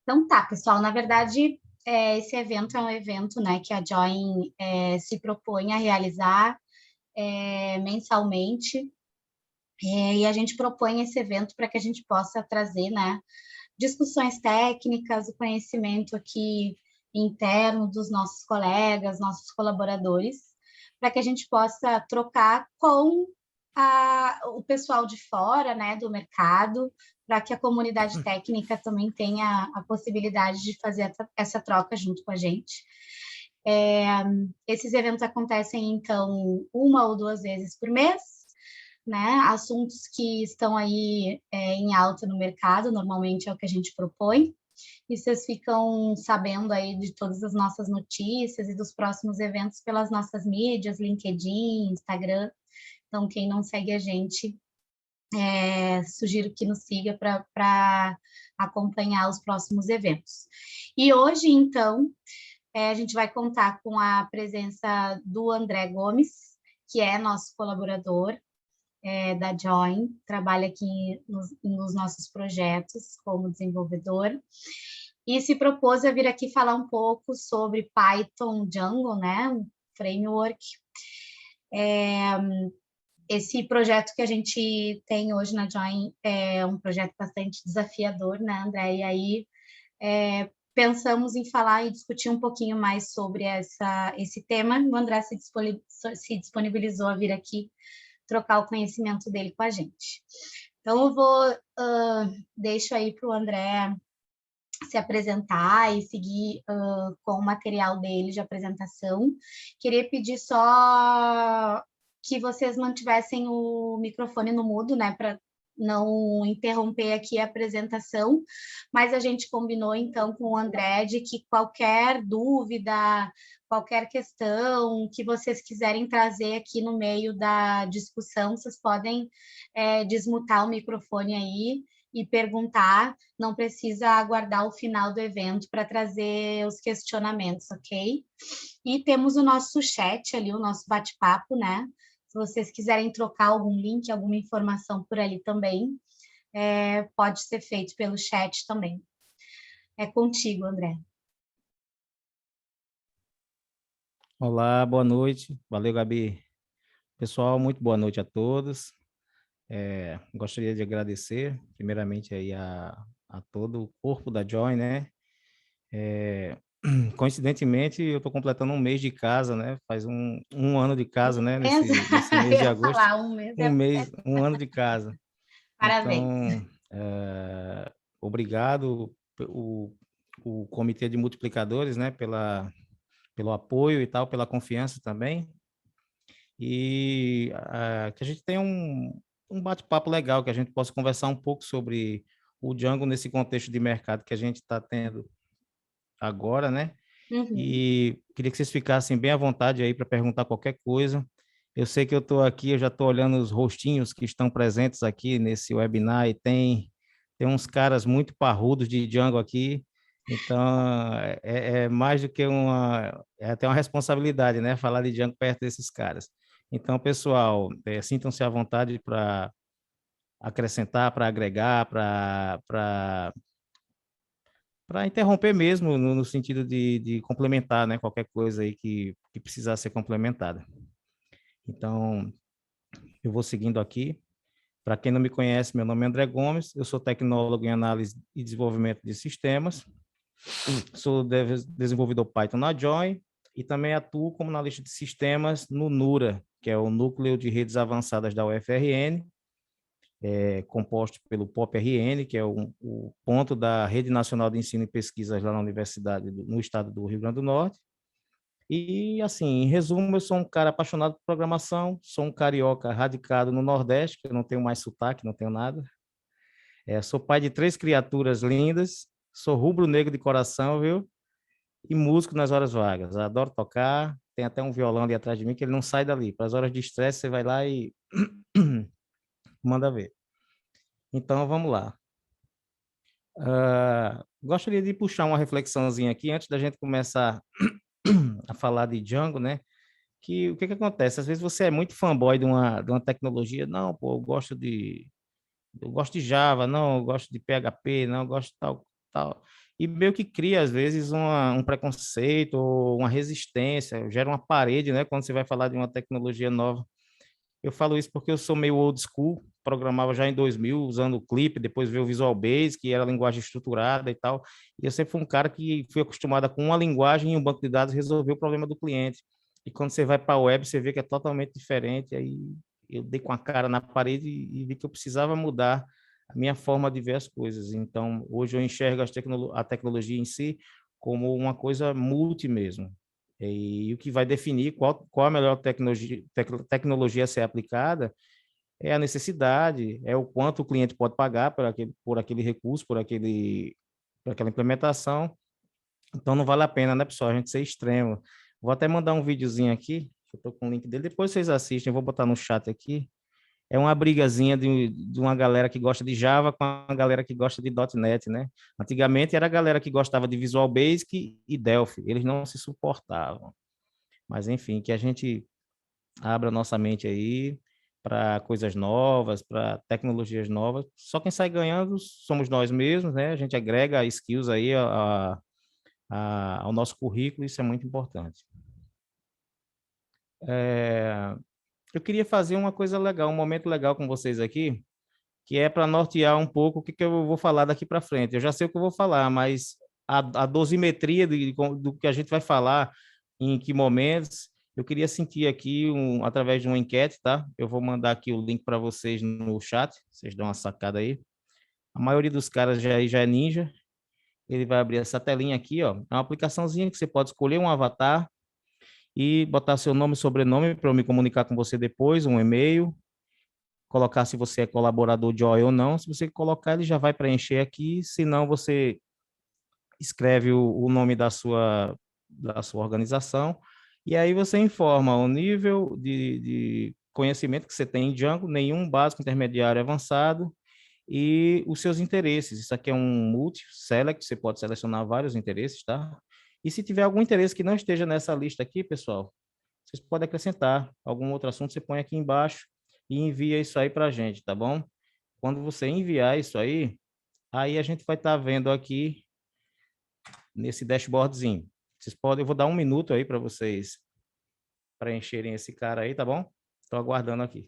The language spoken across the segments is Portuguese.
Então tá, pessoal, na verdade, esse evento é um evento, né, que a Join se propõe a realizar mensalmente, e a gente propõe esse evento para que a gente possa trazer, né, discussões técnicas, o conhecimento aqui interno dos nossos colegas, nossos colaboradores, para que a gente possa trocar com o pessoal de fora, né, do mercado, para que a comunidade técnica também tenha a possibilidade de fazer essa troca junto com a gente. Esses eventos acontecem, então, uma ou duas vezes por mês, né? Assuntos que estão aí em alta no mercado, normalmente é o que a gente propõe, e vocês ficam sabendo aí de todas as nossas notícias e dos próximos eventos pelas nossas mídias, LinkedIn, Instagram. Então, quem não segue a gente, sugiro que nos siga para acompanhar os próximos eventos. E hoje, então, a gente vai contar com a presença do André Gomes, que é nosso colaborador da Join, trabalha aqui nos nossos projetos como desenvolvedor, e se propôs a vir aqui falar um pouco sobre Python Django, né, um framework. Esse projeto que a gente tem hoje na Join é um projeto bastante desafiador, né, André? E aí pensamos em falar e discutir um pouquinho mais sobre esse tema. O André se disponibilizou a vir aqui trocar o conhecimento dele com a gente. Então, eu vou, deixo aí para o André se apresentar e seguir com o material dele de apresentação. Queria pedir só que vocês mantivessem o microfone no mudo, né, para não interromper aqui a apresentação, mas a gente combinou então com o André de que qualquer dúvida, qualquer questão que vocês quiserem trazer aqui no meio da discussão, vocês podem desmutar o microfone aí e perguntar, não precisa aguardar o final do evento para trazer os questionamentos, ok? E temos o nosso chat ali, o nosso bate-papo, né? Se vocês quiserem trocar algum link, alguma informação por ali também, pode ser feito pelo chat também. É contigo, André. Olá, boa noite. Valeu, Gabi. Pessoal, muito boa noite a todos. Gostaria de agradecer, primeiramente, aí a todo o corpo da Join, né? Coincidentemente, eu estou completando um mês de casa, né? Faz um ano de casa, né? Nesse Eu mês de ia agosto. falar um mês. Um ano de casa. Parabéns. Então, obrigado o Comitê de Multiplicadores, né? Pelo apoio e tal, pela confiança também. E que a gente tenha um bate-papo legal, que a gente possa conversar um pouco sobre o Django nesse contexto de mercado que a gente está tendo agora, né? Uhum. E queria que vocês ficassem bem à vontade aí para perguntar qualquer coisa. Eu sei que eu estou aqui, eu já estou olhando os rostinhos que estão presentes aqui nesse webinar e tem uns caras muito parrudos de Django aqui, então é mais do que é até uma responsabilidade, né? Falar de Django perto desses caras. Então, pessoal, sintam-se à vontade para acrescentar, para agregar, para interromper mesmo, no sentido de complementar, né? Qualquer coisa aí que precisar ser complementada. Então, eu vou seguindo aqui. Para quem não me conhece, meu nome é André Gomes, eu sou tecnólogo em análise e desenvolvimento de sistemas, sou desenvolvedor Python na Join e também atuo como analista de sistemas no NURA, que é o Núcleo de Redes Avançadas da UFRN, composto pelo POP-RN, que é o ponto da Rede Nacional de Ensino e Pesquisas lá na Universidade, no estado do Rio Grande do Norte. E, assim, em resumo, eu sou um cara apaixonado por programação, sou um carioca radicado no Nordeste, que eu não tenho mais sotaque, não tenho nada. Sou pai de 3 criaturas lindas, sou rubro-negro de coração, viu? E músico nas horas vagas. Adoro tocar, tem até um violão ali atrás de mim que ele não sai dali. Para as horas de estresse, você vai lá e manda ver. Então, vamos lá. Gostaria de puxar uma reflexãozinha aqui antes da gente começar a falar de Django, né? Que o que que acontece? Às vezes você é muito fanboy de uma tecnologia, não, pô, eu gosto de Java, não, eu gosto de PHP, não, eu gosto de tal, tal. e meio que cria, às vezes, um preconceito ou uma resistência, gera uma parede, né, quando você vai falar de uma tecnologia nova. Eu falo isso porque eu sou meio old school, programava já em 2000, usando o Clip, depois veio o Visual Basic, que era linguagem estruturada e tal. E eu sempre fui um cara que fui acostumado com uma linguagem e um banco de dados resolver o problema do cliente. E quando você vai para a web, você vê que é totalmente diferente. Aí eu dei com a cara na parede e vi que eu precisava mudar a minha forma de ver as coisas. Então, hoje eu enxergo a tecnologia em si como uma coisa multi mesmo. E o que vai definir qual a melhor tecnologia a ser aplicada é a necessidade, é o quanto o cliente pode pagar por aquele recurso, por aquela implementação. Então, não vale a pena, né, pessoal, a gente ser extremo. Vou até mandar um videozinho aqui, eu estou com o link dele, depois vocês assistem, eu vou botar no chat aqui. É uma brigazinha de uma galera que gosta de Java com a galera que gosta de .NET, né? Antigamente era a galera que gostava de Visual Basic e Delphi, eles não se suportavam. Mas, enfim, que a gente abra nossa mente aí para coisas novas, para tecnologias novas. Só quem sai ganhando somos nós mesmos, né? A gente agrega skills aí ao nosso currículo, isso é muito importante. Eu queria fazer uma coisa legal, um momento legal com vocês aqui, que é para nortear um pouco o que eu vou falar daqui para frente. Eu já sei o que eu vou falar, mas a dosimetria do que a gente vai falar, em que momentos, eu queria sentir aqui, através de uma enquete, tá? Eu vou mandar aqui o link para vocês no chat, vocês dão uma sacada aí. A maioria dos caras já é ninja, ele vai abrir essa telinha aqui, ó. É uma aplicaçãozinha que você pode escolher um avatar e botar seu nome e sobrenome para eu me comunicar com você depois, um e-mail, colocar se você é colaborador de Joy ou não. Se você colocar, ele já vai preencher aqui. Se não, você escreve o nome da sua organização e aí você informa o nível de conhecimento que você tem em Django, nenhum básico, intermediário, avançado, e os seus interesses. Isso aqui é um multi-select, você pode selecionar vários interesses, tá? E se tiver algum interesse que não esteja nessa lista aqui, pessoal, vocês podem acrescentar algum outro assunto, você põe aqui embaixo e envia isso aí para a gente, tá bom? Quando você enviar isso aí, aí a gente vai estar vendo aqui nesse dashboardzinho. Vocês podem, eu vou dar um minuto aí para vocês preencherem esse cara aí, tá bom? Estou aguardando aqui.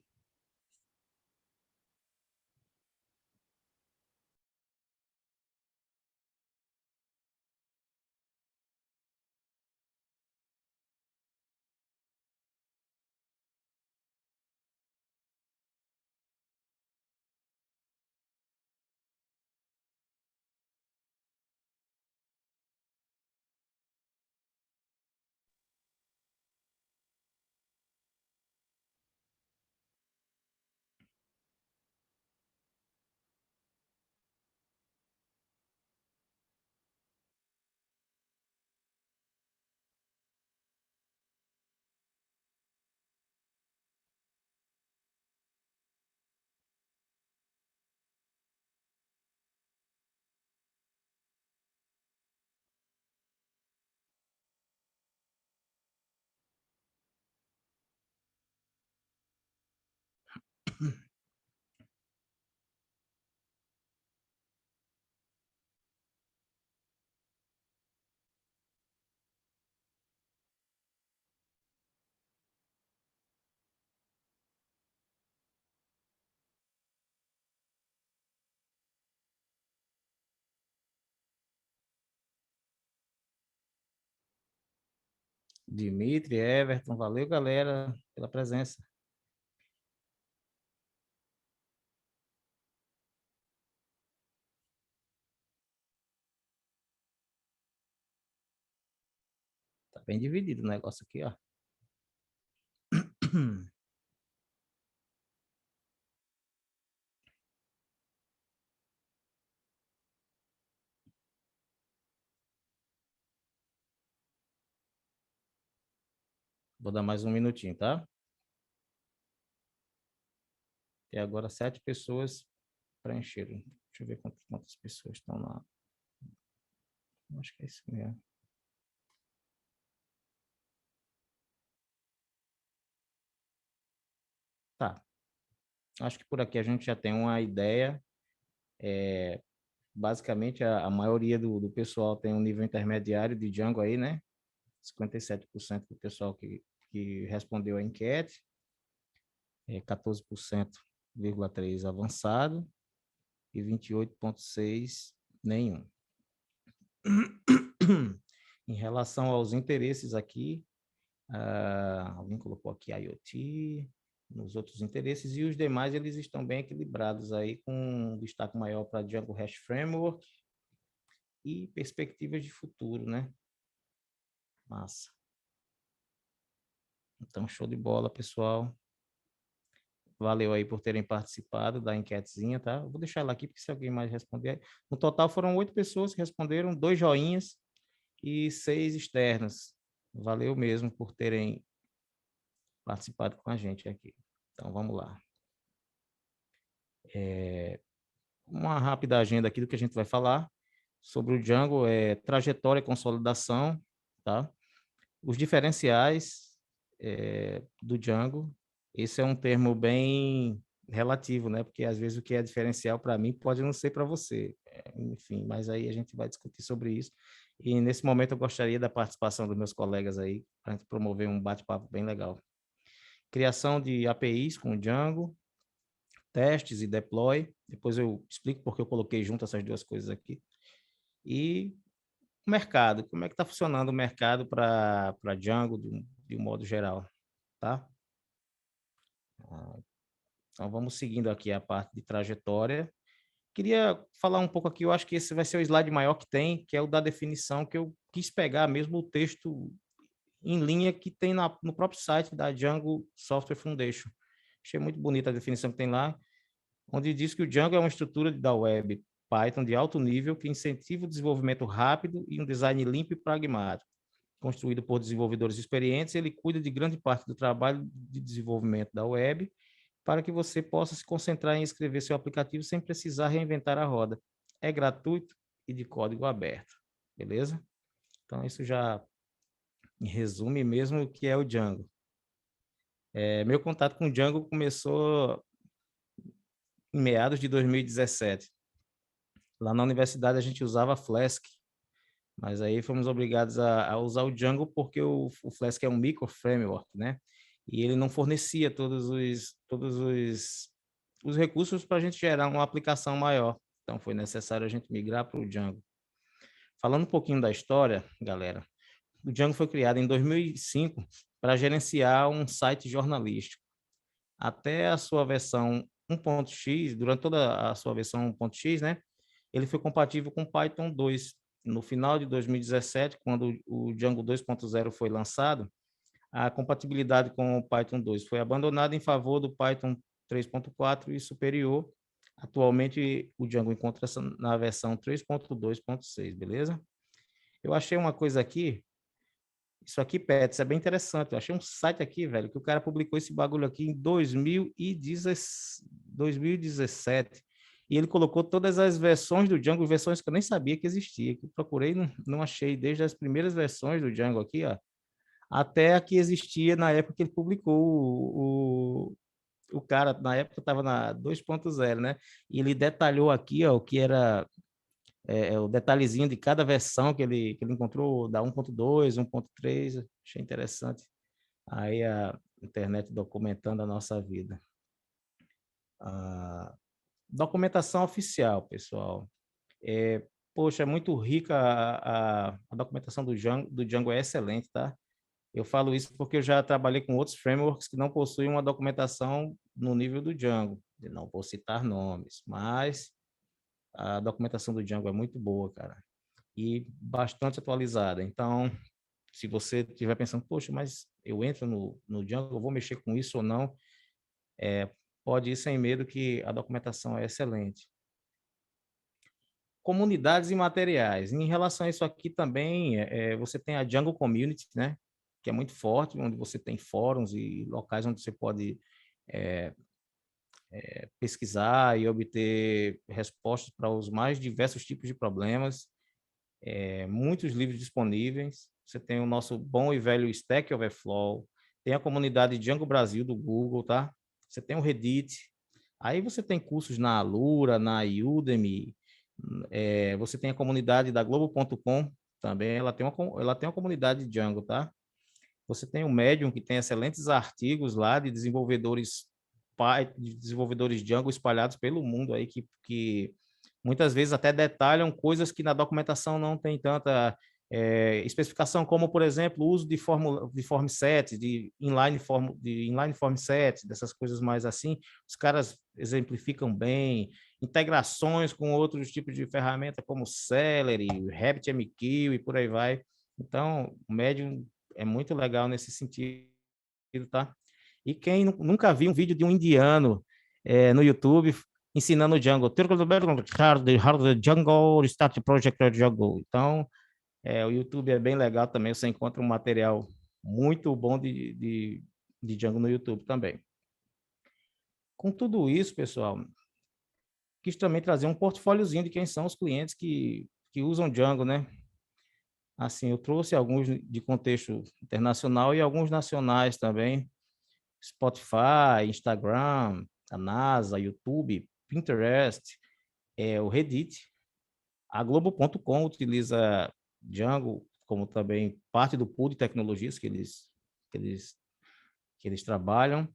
Dimitri, Everton, valeu, galera, pela presença. Tá bem dividido o negócio aqui, ó. Vou dar mais um minutinho, tá? E agora 7 pessoas preencheram. Deixa eu ver quantas pessoas estão lá. Acho que é isso mesmo. Tá. Acho que por aqui a gente já tem uma ideia basicamente a maioria do pessoal tem um nível intermediário de Django aí, né? 57% do pessoal que respondeu a enquete, 14,3% avançado e 28,6% nenhum. Em relação aos interesses aqui, alguém colocou aqui IoT, nos outros interesses, e os demais eles estão bem equilibrados aí, com um destaque maior para Django Hash Framework e perspectivas de futuro, né? Massa. Então, show de bola, pessoal. Valeu aí por terem participado da enquetezinha, tá? Eu vou deixar ela aqui, porque se alguém mais responder... No total, foram 8 pessoas que responderam, 2 joinhas e 6 externas. Valeu mesmo por terem participado com a gente aqui. Então, vamos lá. Uma rápida agenda aqui do que a gente vai falar sobre o Django, trajetória e consolidação, tá? Os diferenciais do Django. Esse é um termo bem relativo, né? Porque às vezes o que é diferencial para mim pode não ser para você. Enfim, mas aí a gente vai discutir sobre isso. E nesse momento eu gostaria da participação dos meus colegas aí, para a gente promover um bate-papo bem legal. Criação de APIs com o Django, testes e deploy. Depois eu explico porque eu coloquei junto essas duas coisas aqui. E o mercado, como é que está funcionando o mercado para Django de um modo geral, tá? Então vamos seguindo aqui a parte de trajetória. Queria falar um pouco aqui, eu acho que esse vai ser o slide maior que tem, que é o da definição, que eu quis pegar mesmo o texto em linha que tem no próprio site da Django Software Foundation. Achei muito bonita a definição que tem lá, onde diz que o Django é uma estrutura da web Python de alto nível que incentiva o desenvolvimento rápido e um design limpo e pragmático. Construído por desenvolvedores experientes, ele cuida de grande parte do trabalho de desenvolvimento da web para que você possa se concentrar em escrever seu aplicativo sem precisar reinventar a roda. É gratuito e de código aberto, beleza? Então, isso já resume mesmo o que é o Django. Meu contato com o Django começou em meados de 2017. Lá na universidade a gente usava Flask, mas aí fomos obrigados a usar o Django porque o Flask é um micro framework, né? E ele não fornecia os recursos para a gente gerar uma aplicação maior. Então foi necessário a gente migrar para o Django. Falando um pouquinho da história, galera, o Django foi criado em 2005 para gerenciar um site jornalístico. Até a sua versão 1.x, durante toda a sua versão 1.x, né, ele foi compatível com Python 2. No final de 2017, quando o Django 2.0 foi lançado, a compatibilidade com o Python 2 foi abandonada em favor do Python 3.4 e superior. Atualmente, o Django encontra-se na versão 3.2.6, beleza? Eu achei uma coisa aqui, isso aqui, Pets, é bem interessante. Eu achei um site aqui, velho, que o cara publicou esse bagulho aqui em 2017. E ele colocou todas as versões do Django, versões que eu nem sabia que existia. Que eu procurei, não achei, desde as primeiras versões do Django aqui, ó, até a que existia na época que ele publicou o cara, na época estava na 2.0, né? E ele detalhou aqui, ó, o que era o detalhezinho de cada versão que ele encontrou, da 1.2, 1.3, achei interessante. Aí a internet documentando a nossa vida. A documentação oficial, pessoal. Poxa, é muito rica a documentação do Django é excelente, tá? Eu falo isso porque eu já trabalhei com outros frameworks que não possuem uma documentação no nível do Django. Eu não vou citar nomes, mas a documentação do Django é muito boa, cara, e bastante atualizada. Então, se você estiver pensando, poxa, mas eu entro no Django, eu vou mexer com isso ou não, pode ir sem medo que a documentação é excelente. Comunidades e materiais. Em relação a isso aqui também, você tem a Django Community, né? Que é muito forte, onde você tem fóruns e locais onde você pode pesquisar e obter respostas para os mais diversos tipos de problemas. Muitos livros disponíveis. Você tem o nosso bom e velho Stack Overflow, tem a comunidade Django Brasil do Google, tá? Você tem o Reddit. Aí você tem cursos na Alura, na Udemy, Você tem a comunidade da Globo.com também, ela tem uma comunidade de Django, tá? Você tem o Medium, que tem excelentes artigos lá de desenvolvedores Django espalhados pelo mundo aí, que muitas vezes até detalham coisas que na documentação não tem tanta especificação, como, por exemplo, o uso de form set, de inline form set, dessas coisas mais assim. Os caras exemplificam bem, integrações com outros tipos de ferramenta, como Celery, RabbitMQ e por aí vai. Então, o Medium é muito legal nesse sentido, tá? E quem nunca viu um vídeo de um indiano no YouTube ensinando Django, Django, Start Project Django. Então, o YouTube é bem legal também, você encontra um material muito bom de Django no YouTube também. Com tudo isso, pessoal, quis também trazer um portfóliozinho de quem são os clientes que usam Django, né? Assim, eu trouxe alguns de contexto internacional e alguns nacionais também. Spotify, Instagram, a NASA, YouTube, Pinterest, o Reddit. A Globo.com utiliza Django como também parte do pool de tecnologias que eles, que eles trabalham.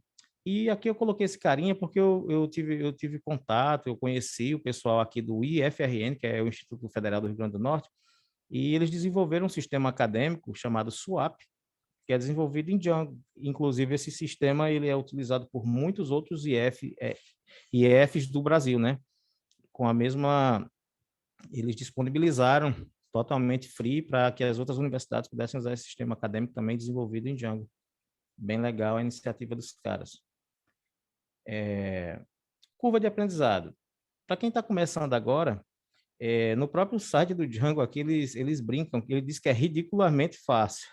E aqui eu coloquei esse carinha porque eu tive contato, eu conheci o pessoal aqui do IFRN, que é o Instituto Federal do Rio Grande do Norte, e eles desenvolveram um sistema acadêmico chamado SWAP, que é desenvolvido em Django. Inclusive, esse sistema ele é utilizado por muitos outros IEFs do Brasil, né? Com a mesma... Eles disponibilizaram totalmente free para que as outras universidades pudessem usar esse sistema acadêmico também desenvolvido em Django. Bem legal a iniciativa dos caras. Curva de aprendizado. Para quem está começando agora, no próprio site do Django aqui, eles brincam, ele diz que é ridiculamente fácil.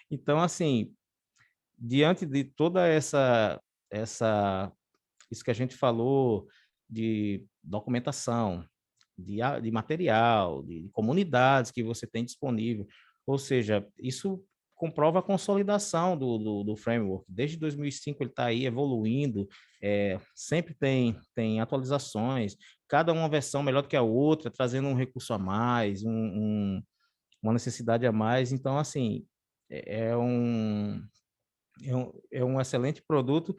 Então, assim, diante de toda isso que a gente falou de documentação, de material, de comunidades que você tem disponível, ou seja, isso comprova a consolidação do framework. Desde 2005 ele está aí evoluindo, sempre tem atualizações, cada uma versão melhor do que a outra, trazendo um recurso a mais, uma necessidade a mais. Então, assim, é um, é um excelente produto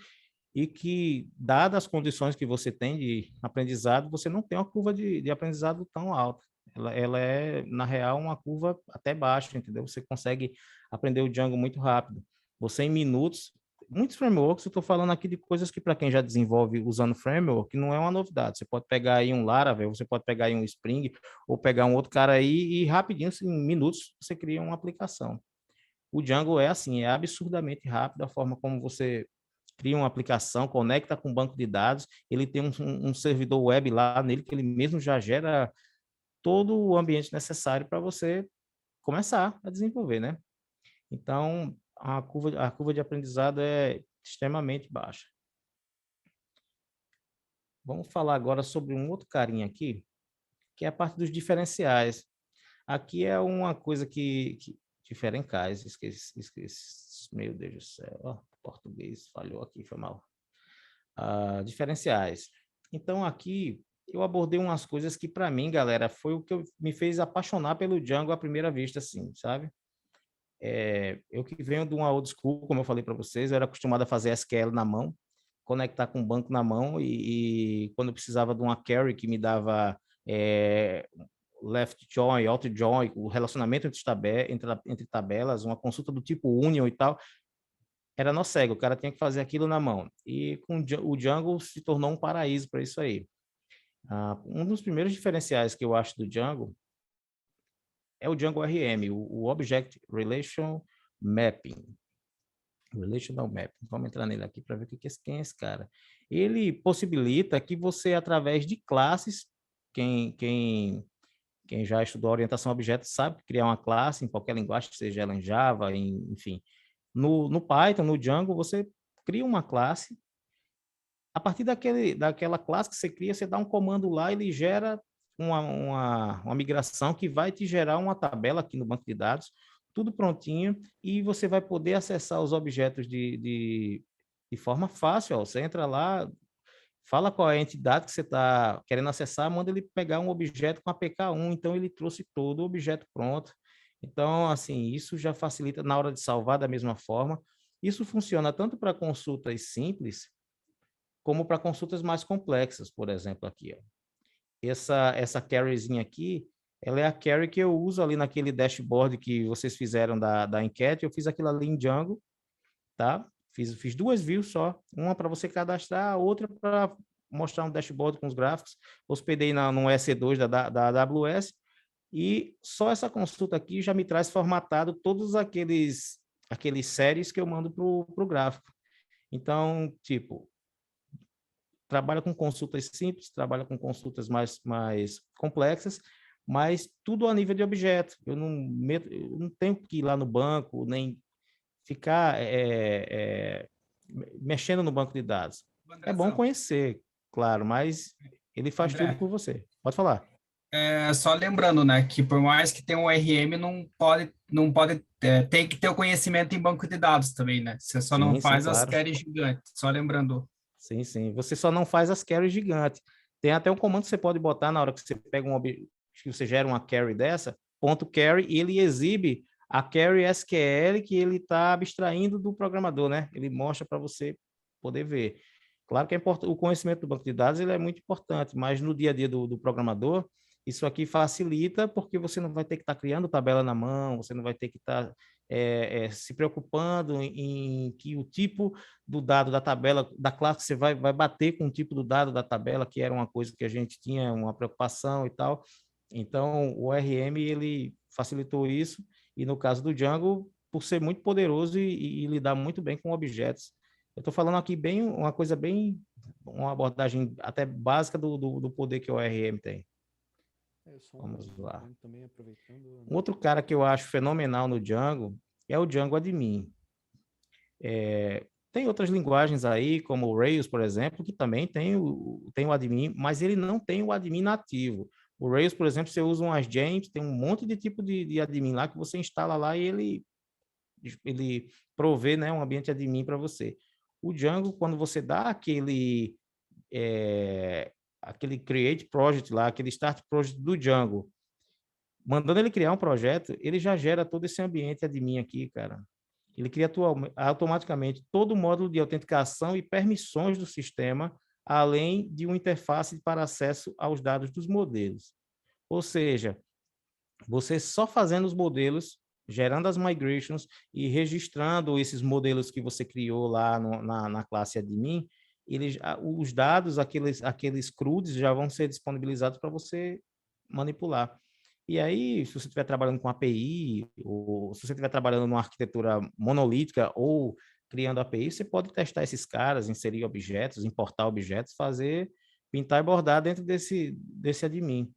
e que, dadas as condições que você tem de aprendizado, você não tem uma curva de aprendizado tão alta. Ela é, na real, uma curva até baixa, entendeu? Você consegue aprender o Django muito rápido. Você, em minutos, muitos frameworks, eu estou falando aqui de coisas que, para quem já desenvolve usando framework, não é uma novidade. Você pode pegar aí um Laravel, você pode pegar aí um Spring, ou pegar um outro cara aí e rapidinho, assim, em minutos, você cria uma aplicação. O Django é assim, é absurdamente rápido a forma como você cria uma aplicação, conecta com um banco de dados, ele tem um servidor web lá nele que ele mesmo já gera todo o ambiente necessário para você começar a desenvolver, né? Então, a curva de aprendizado é extremamente baixa. Vamos falar agora sobre um outro carinha aqui, que é a parte dos diferenciais. Aqui é uma coisa que diferenciais, esqueci, meu Deus do céu, português falhou aqui, foi mal. Diferenciais. Então, aqui eu abordei umas coisas que, para mim, galera, foi o que me fez apaixonar pelo Django à primeira vista, assim, sabe? Eu que venho de uma old school, como eu falei para vocês, eu era acostumado a fazer SQL na mão, conectar com o banco na mão e quando eu precisava de uma query que me dava left join, alt join, o relacionamento entre tabelas, uma consulta do tipo union e tal, era nó cego, o cara tinha que fazer aquilo na mão. E com o Django se tornou um paraíso para isso aí. Um dos primeiros diferenciais que eu acho do Django é o Django RM, o Object Relation Mapping. Relational Mapping. Vamos entrar nele aqui para ver quem é esse cara. Ele possibilita que você, através de classes, quem já estudou orientação a objetos sabe criar uma classe em qualquer linguagem, seja ela em Java, enfim. No Python, no Django, você cria uma classe. A partir daquela classe que você cria, você dá um comando lá, ele gera uma migração que vai te gerar uma tabela aqui no banco de dados, tudo prontinho, e você vai poder acessar os objetos de forma fácil. Ó. Você entra lá, fala qual é a entidade que você está querendo acessar, manda ele pegar um objeto com APK1, então ele trouxe todo o objeto pronto. Então, assim, isso já facilita na hora de salvar da mesma forma. Isso funciona tanto para consultas simples, como para consultas mais complexas, por exemplo, aqui, ó. Essa carryzinha aqui, ela é a carry que eu uso ali naquele dashboard que vocês fizeram da enquete, eu fiz aquilo ali em Django, tá? Fiz 2 views só, uma para você cadastrar, a outra para mostrar um dashboard com os gráficos. Hospedei no EC2 da AWS e só essa consulta aqui já me traz formatado todos aqueles séries que eu mando para o gráfico. Então, tipo, trabalha com consultas simples, trabalha com consultas mais complexas, mas tudo a nível de objeto. Eu não tenho que ir lá no banco, nem ficar mexendo no banco de dados. É bom Andrezão, conhecer, claro, mas ele faz tudo André, por você. Pode falar. só lembrando, né, que por mais que tenha um RM, tem que ter o conhecimento em banco de dados também, né? Você só não Sim, sim, faz as claro. queries gigantes, só lembrando. Sim, sim. Você só não faz as carries gigantes. Tem até um comando que você pode botar na hora que você pega que você gera uma carry dessa, ponto .carry, e ele exibe a carry SQL que ele está abstraindo do programador, né? Ele mostra para você poder ver. Claro que o conhecimento do banco de dados ele é muito importante, mas no dia a dia do programador, isso aqui facilita porque você não vai ter que estar criando tabela na mão, você não vai ter que estar se preocupando em que o tipo do dado da tabela, da classe que você vai bater com o tipo do dado da tabela, que era uma coisa que a gente tinha uma preocupação e tal. Então, o ORM, ele facilitou isso, e no caso do Django, por ser muito poderoso e lidar muito bem com objetos. Eu estou falando aqui uma coisa bem, uma abordagem até básica do poder que o ORM tem. Vamos lá. Também aproveitando. Um outro cara que eu acho fenomenal no Django é o Django Admin. Tem outras linguagens aí, como o Rails, por exemplo, que também tem o admin, mas ele não tem o admin nativo. O Rails, por exemplo, você usa umas gems, tem um monte de tipo de admin lá que você instala lá e ele provê, né, um ambiente admin para você. O Django, quando você dá aquele create project lá, aquele start project do Django, mandando ele criar um projeto, ele já gera todo esse ambiente admin aqui, cara. Ele cria automaticamente todo o módulo de autenticação e permissões do sistema, além de uma interface para acesso aos dados dos modelos. Ou seja, você só fazendo os modelos, gerando as migrations e registrando esses modelos que você criou lá na classe admin, os dados, aqueles CRUDs já vão ser disponibilizados para você manipular. E aí, se você estiver trabalhando com API, ou se você estiver trabalhando numa arquitetura monolítica ou criando API, você pode testar esses caras, inserir objetos, importar objetos, pintar e bordar dentro desse admin.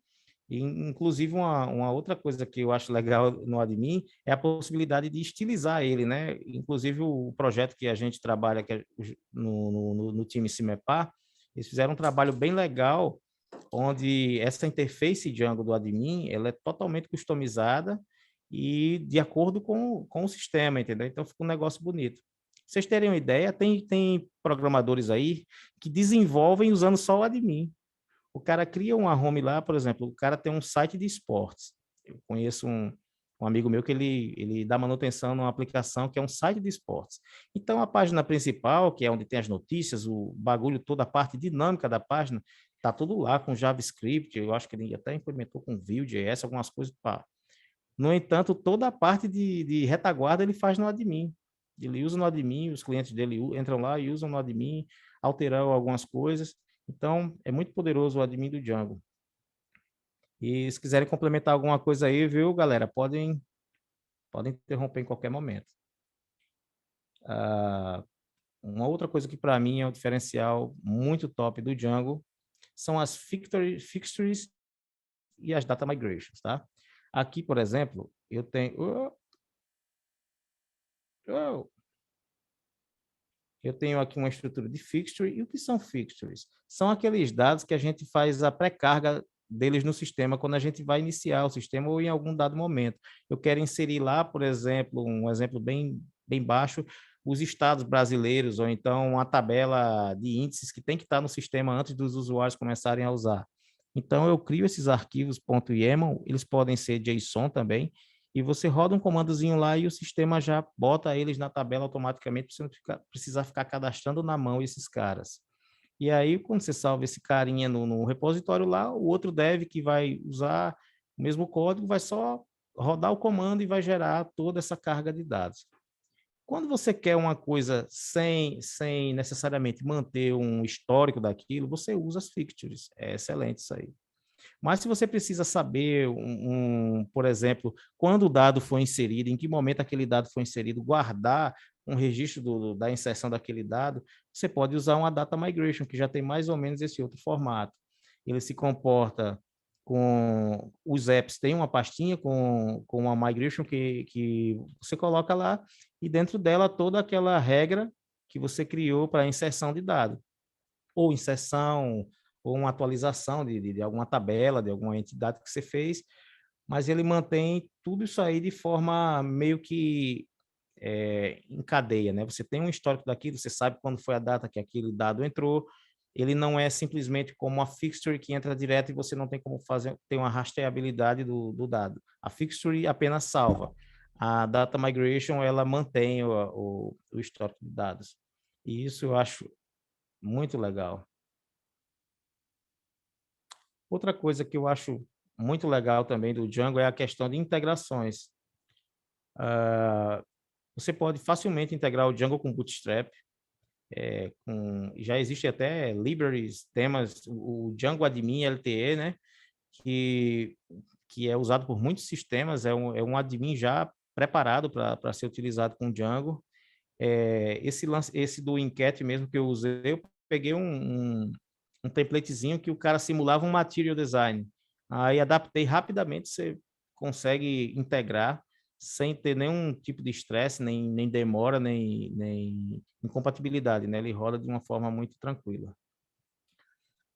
E, inclusive, uma outra coisa que eu acho legal no admin é a possibilidade de estilizar ele, né? Inclusive, o projeto que a gente trabalha que é no time CIMEPAR, eles fizeram um trabalho bem legal, onde essa interface Django do admin, ela é totalmente customizada e de acordo com o sistema, entendeu? Então, fica um negócio bonito. Pra vocês terem uma ideia, tem programadores aí que desenvolvem usando só o admin. O cara cria uma home lá, por exemplo, o cara tem um site de esportes. Eu conheço um amigo meu que ele dá manutenção numa aplicação que é um site de esportes. Então, a página principal, que é onde tem as notícias, o bagulho, toda a parte dinâmica da página, tá tudo lá com JavaScript. Eu acho que ele até implementou com Vue.js, algumas coisas. Pá. No entanto, toda a parte de retaguarda ele faz no admin. Ele usa no admin, os clientes dele entram lá e usam no admin, alteram algumas coisas. Então, é muito poderoso o admin do Django. E se quiserem complementar alguma coisa aí, viu, galera, podem interromper em qualquer momento. Uma outra coisa que para mim é um diferencial muito top do Django são as fixtures e as data migrations, tá? Aqui, por exemplo, eu tenho... Eu tenho aqui uma estrutura de fixture. E o que são fixtures? São aqueles dados que a gente faz a pré-carga deles no sistema quando a gente vai iniciar o sistema ou em algum dado momento. Eu quero inserir lá, por exemplo, um exemplo bem baixo, os estados brasileiros, ou então uma tabela de índices que tem que estar no sistema antes dos usuários começarem a usar. Então, eu crio esses arquivos .yaml, eles podem ser JSON também, e você roda um comandozinho lá e o sistema já bota eles na tabela automaticamente, para você não precisar ficar cadastrando na mão esses caras. E aí, quando você salva esse carinha no repositório lá, o outro dev que vai usar o mesmo código vai só rodar o comando e vai gerar toda essa carga de dados. Quando você quer uma coisa sem necessariamente manter um histórico daquilo, você usa as fixtures. É excelente isso aí. Mas se você precisa saber, por exemplo, quando o dado foi inserido, em que momento aquele dado foi inserido, guardar um registro da inserção daquele dado, você pode usar uma data migration, que já tem mais ou menos esse outro formato. Ele se comporta com os apps, tem uma pastinha com uma migration que você coloca lá, e dentro dela toda aquela regra que você criou para inserção de dado, ou inserção, ou uma atualização de alguma tabela, de alguma entidade que você fez, mas ele mantém tudo isso aí de forma meio que em cadeia, né? Você tem um histórico daquilo, você sabe quando foi a data que aquele dado entrou, ele não é simplesmente como uma fixture que entra direto e você não tem como ter uma rastreabilidade do dado. A fixture apenas salva. A data migration, ela mantém o histórico de dados. E isso eu acho muito legal. Outra coisa que eu acho muito legal também do Django é a questão de integrações. Você pode facilmente integrar o Django com Bootstrap. Já existe até libraries, temas, o Django Admin LTE, né? Que é usado por muitos sistemas, é um admin já preparado para ser utilizado com Django. Esse do Enquete mesmo que eu usei, eu peguei um templatezinho que o cara simulava um material design. Aí adaptei rapidamente, você consegue integrar sem ter nenhum tipo de estresse, nem demora, nem incompatibilidade, né? Ele roda de uma forma muito tranquila.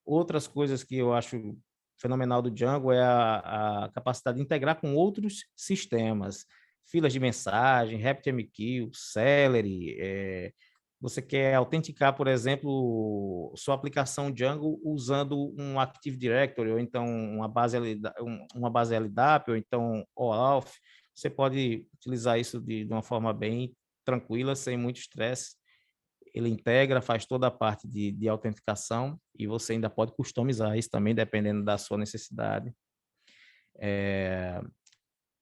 Outras coisas que eu acho fenomenal do Django é a capacidade de integrar com outros sistemas, filas de mensagem, RabbitMQ, Celery. Você quer autenticar, por exemplo, sua aplicação Django usando um Active Directory, ou então uma base LDAP, ou então OAuth. Você pode utilizar isso de uma forma bem tranquila, sem muito estresse. Ele integra, faz toda a parte de autenticação e você ainda pode customizar isso também, dependendo da sua necessidade.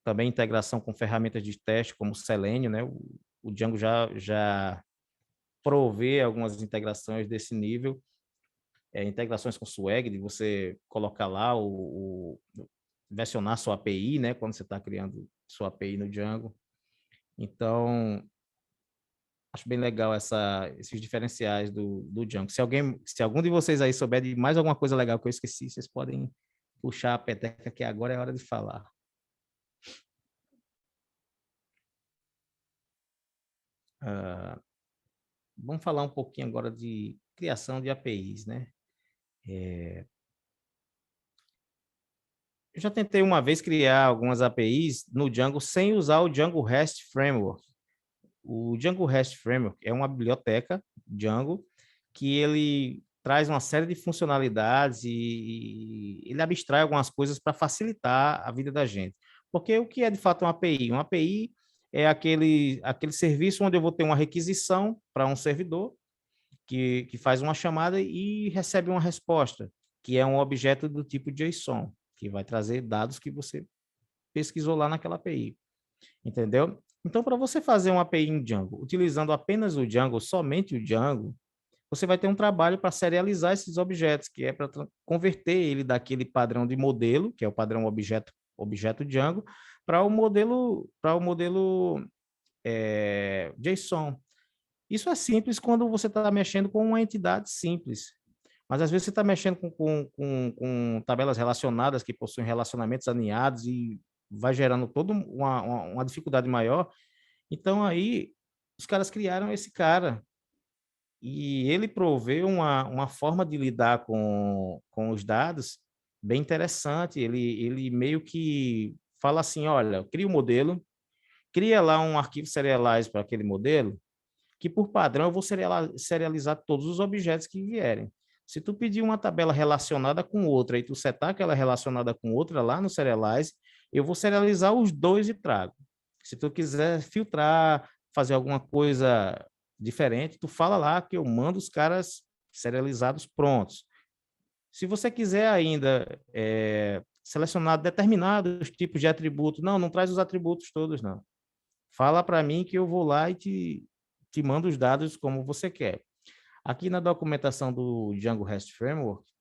Também integração com ferramentas de teste, como o Selenium, né? O Django já provê algumas integrações desse nível, integrações com Swag, de você colocar lá versionar sua API, né? Quando você está criando sua API no Django. Então, acho bem legal esses diferenciais do Django. Se algum de vocês aí souber de mais alguma coisa legal que eu esqueci, vocês podem puxar a peteca, que agora é hora de falar. Vamos falar um pouquinho agora de criação de APIs, né? Eu já tentei uma vez criar algumas APIs no Django sem usar o Django REST Framework. O Django REST Framework é uma biblioteca Django que ele traz uma série de funcionalidades e ele abstrai algumas coisas para facilitar a vida da gente. Porque o que é de fato uma API? Uma API é aquele serviço onde eu vou ter uma requisição para um servidor que faz uma chamada e recebe uma resposta, que é um objeto do tipo JSON, que vai trazer dados que você pesquisou lá naquela API. Entendeu? Então, para você fazer uma API em Django, utilizando apenas o Django, somente o Django, você vai ter um trabalho para serializar esses objetos, que é para converter ele daquele padrão de modelo, que é o padrão objeto Django, para o modelo JSON. Isso é simples quando você está mexendo com uma entidade simples. Mas às vezes você está mexendo com tabelas relacionadas que possuem relacionamentos alinhados e vai gerando toda uma dificuldade maior. Então, aí, os caras criaram esse cara. E ele provê uma forma de lidar com os dados bem interessante. Ele meio que fala assim, olha, cria um modelo, cria lá um arquivo serialize para aquele modelo, que por padrão eu vou serializar todos os objetos que vierem. Se tu pedir uma tabela relacionada com outra e tu setar aquela relacionada com outra lá no Serialize, eu vou serializar os dois e trago. Se tu quiser filtrar, fazer alguma coisa diferente, tu fala lá que eu mando os caras serializados prontos. Se você quiser ainda selecionar determinados tipos de atributos, não traz os atributos todos, não. Fala para mim que eu vou lá e te mando os dados como você quer. Aqui na documentação do Django REST Framework,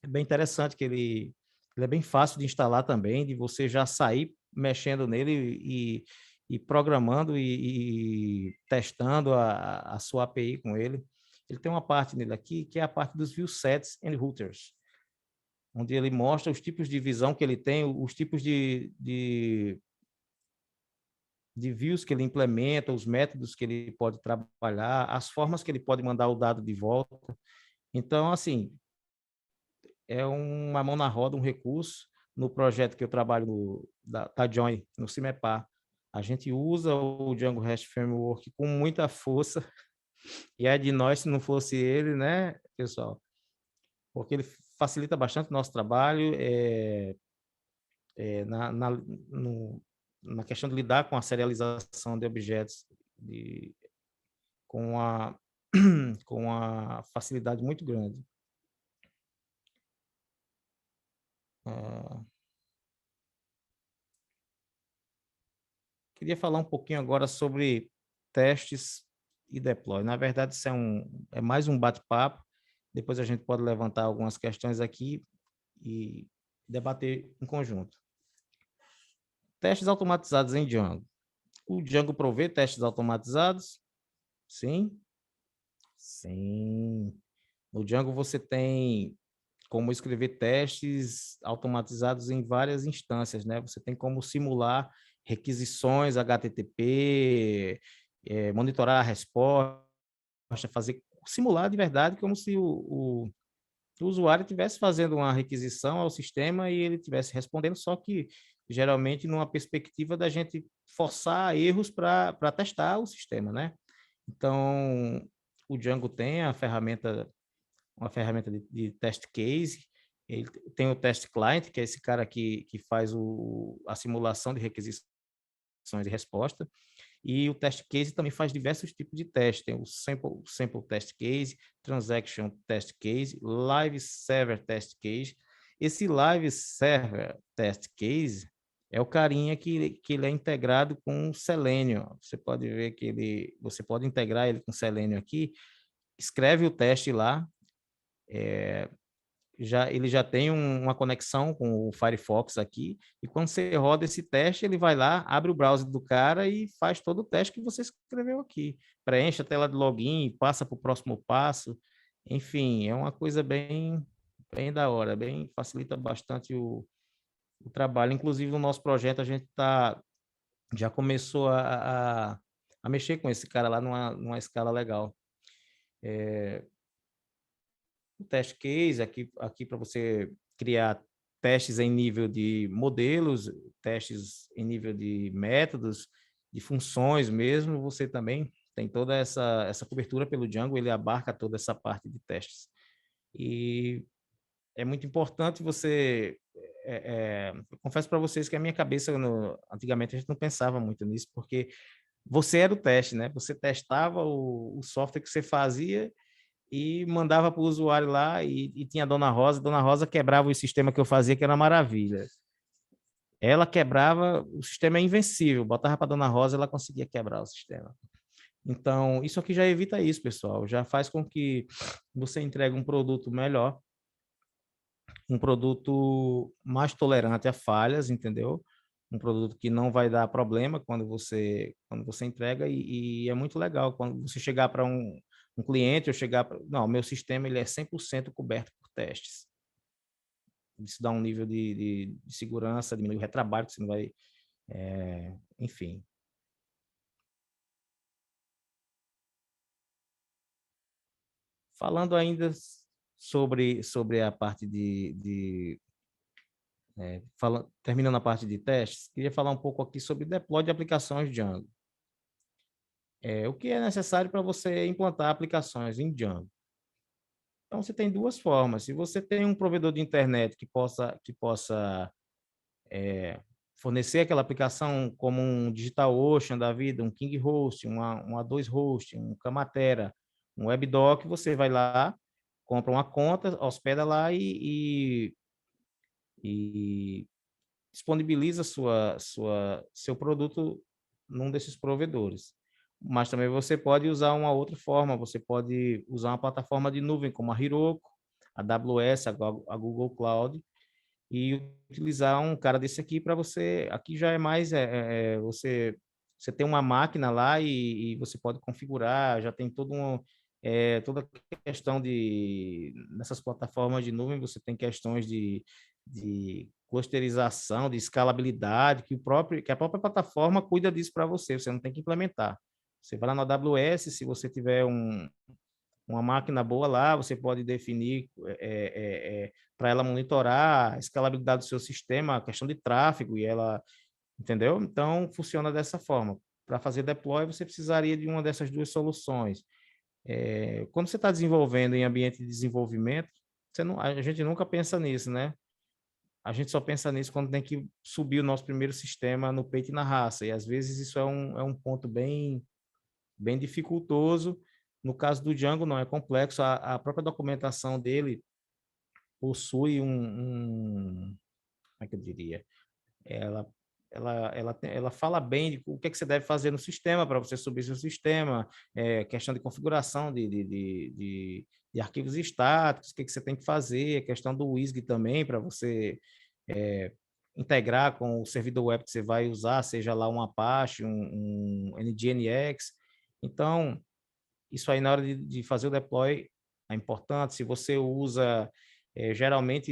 é bem interessante que ele é bem fácil de instalar também, de você já sair mexendo nele e programando e testando a sua API com ele. Ele tem uma parte nele aqui, que é a parte dos view sets and routers, onde ele mostra os tipos de visão que ele tem, os tipos de views que ele implementa, os métodos que ele pode trabalhar, as formas que ele pode mandar o dado de volta. Então, assim, é uma mão na roda, um recurso. No projeto que eu trabalho da Join, no Cimepar, a gente usa o Django REST Framework com muita força, e é de nós se não fosse ele, né, pessoal? Porque ele facilita bastante o nosso trabalho na questão de lidar com a serialização de objetos com com a facilidade muito grande. Queria falar um pouquinho agora sobre testes e deploy. Na verdade, isso é mais um bate-papo. Depois a gente pode levantar algumas questões aqui e debater em conjunto. Testes automatizados em Django. O Django provê testes automatizados? Sim. Sim. No Django você tem como escrever testes automatizados em várias instâncias, né? Você tem como simular requisições HTTP, monitorar a resposta, simular de verdade como se o usuário estivesse fazendo uma requisição ao sistema e ele estivesse respondendo, só que geralmente numa perspectiva da gente forçar erros para testar o sistema, né? Então, o Django tem uma ferramenta de test case, ele tem o test client, que é esse cara que faz a simulação de requisições e resposta, e o test case também faz diversos tipos de testes, tem o sample test case, transaction test case, live server test case. Esse live server test case é o carinha que ele é integrado com o Selenium. Você pode ver que você pode integrar ele com o Selenium aqui, escreve o teste lá, ele já tem uma conexão com o Firefox aqui, e quando você roda esse teste, ele vai lá, abre o browser do cara e faz todo o teste que você escreveu aqui. Preenche a tela de login, passa para o próximo passo. Enfim, é uma coisa bem da hora, facilita bastante o trabalho. Inclusive, no nosso projeto, a gente já começou a mexer com esse cara lá numa escala legal. O test case aqui para você criar testes em nível de modelos, testes em nível de métodos, de funções mesmo, você também tem toda essa cobertura pelo Django, ele abarca toda essa parte de testes. E é muito importante você... eu confesso para vocês que a minha cabeça, antigamente, a gente não pensava muito nisso, porque você era o teste, né? Você testava o software que você fazia e mandava para o usuário lá e tinha a Dona Rosa quebrava o sistema que eu fazia, que era uma maravilha. Ela quebrava, o sistema é invencível, botava para a Dona Rosa, ela conseguia quebrar o sistema. Então, isso aqui já evita isso, pessoal, já faz com que você entregue um produto melhor, um produto mais tolerante a falhas, entendeu? Um produto que não vai dar problema quando você entrega e é muito legal quando você chegar para um cliente ou chegar para... Não, meu sistema ele é 100% coberto por testes. Isso dá um nível de segurança, diminui o retrabalho, que você não vai... enfim. Falando ainda sobre a parte terminando a parte de testes, queria falar um pouco aqui sobre deploy de aplicações Django. O que é necessário para você implantar aplicações em Django? Então, você tem duas formas. Se você tem um provedor de internet que possa fornecer aquela aplicação como um DigitalOcean da vida, um KingHost, um A2Host, um Kamatera, um WebDoc, você vai lá, compra uma conta, hospeda lá e disponibiliza seu produto num desses provedores. Mas também você pode usar uma outra forma, você pode usar uma plataforma de nuvem como a Heroku, a AWS, a Google Cloud, e utilizar um cara desse aqui para você. Aqui já é mais você tem uma máquina lá e você pode configurar, já tem toda a questão de nessas plataformas de nuvem você tem questões de clusterização, de escalabilidade que a própria plataforma cuida disso para você. Você não tem que implementar. Você vai lá no AWS, se você tiver uma máquina boa lá, você pode definir para ela monitorar a escalabilidade do seu sistema, a questão de tráfego, e ela, entendeu? Então, funciona dessa forma. Para fazer deploy, você precisaria de uma dessas duas soluções. Quando você está desenvolvendo em ambiente de desenvolvimento, a gente nunca pensa nisso, né? A gente só pensa nisso quando tem que subir o nosso primeiro sistema no peito e na raça, e às vezes isso é um ponto bem dificultoso. No caso do Django, não é complexo, a própria documentação dele possui como é que eu diria? Ela, ela fala bem de o que, é que você deve fazer no sistema para você subir seu sistema, questão de configuração de arquivos estáticos, o que, é que você tem que fazer, questão do WSGI também, para você integrar com o servidor web que você vai usar, seja lá um Apache, um NGINX. Então, isso aí na hora de fazer o deploy é importante. Se você usa, geralmente,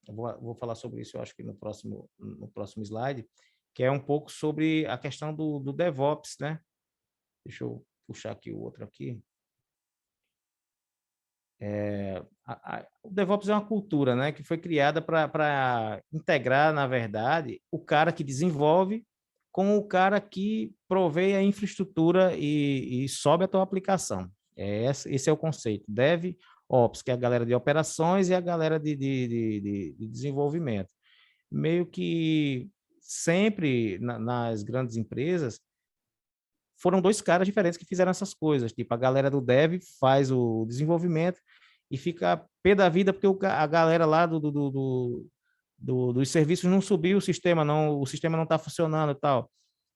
eu vou falar sobre isso, eu acho que no próximo slide, que é um pouco sobre a questão do DevOps, né? Deixa eu puxar aqui o outro aqui. O DevOps é uma cultura, né, que foi criada para integrar, na verdade, o cara que desenvolve com o cara que provê a infraestrutura e sobe a tua aplicação. Esse é o conceito. DevOps, que é a galera de operações e a galera de desenvolvimento. Meio que sempre nas grandes empresas, foram dois caras diferentes que fizeram essas coisas. Tipo, a galera do dev faz o desenvolvimento e fica pé da vida porque a galera lá dos serviços não subiu o sistema não está funcionando e tal.